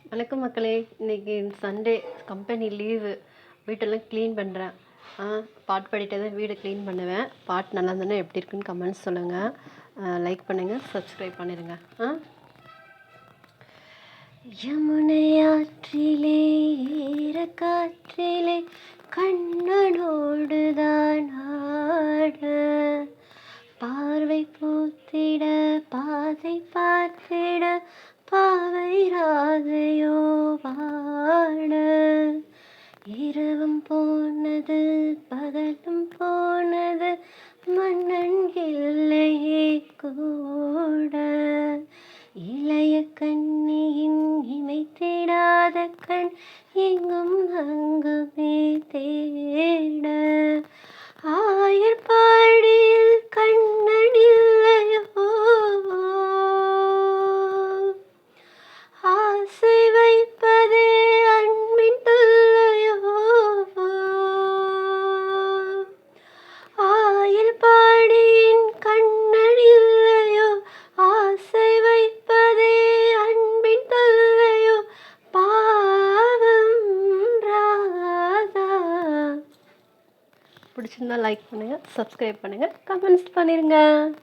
வணக்கம் மக்களே. இன்னைக்கு சண்டே, கம்பெனி லீவு. வீட்டெல்லாம் க்ளீன் பண்ணுறேன். பாட்டு பாடிட்டே தான் வீடை க்ளீன் பண்ணுவேன். பாட்டு நல்லா இருந்ததுன்னா எப்படி இருக்குன்னு கமெண்ட்ஸ் சொல்லுங்கள். லைக் பண்ணுங்கள், சப்ஸ்கிரைப் பண்ணிடுங்க. யமுனை ஆற்றிலே ஈரக்காற்றிலே கண்ணனோடுதான் ஆட, பார்வை பூத்திட பாதை பார்த்திட பாவை ராதையோ வாட, இரவும் போனது பகலும் போனது மன்னன் இல்லையே கூட, இளைய கண்ணியின் இமைத்திடாத கண் எங்கும் அங்குமே தேட, ஆயர்பாடியில் கண்ணன் இல்லையோ, ஆசை வைப்பதே அன்பின் தொல்லையோ, ஆயர்பாடியின் கண்ணன் இல்லையோ, ஆசை வைப்பதே அன்பின் தொல்லையோ, பாவம் ராதா. பிடிச்சிருந்தா லைக் பண்ணுங்கள், சப்ஸ்கிரைப் பண்ணுங்கள், கமெண்ட்ஸ் பண்ணிடுங்க.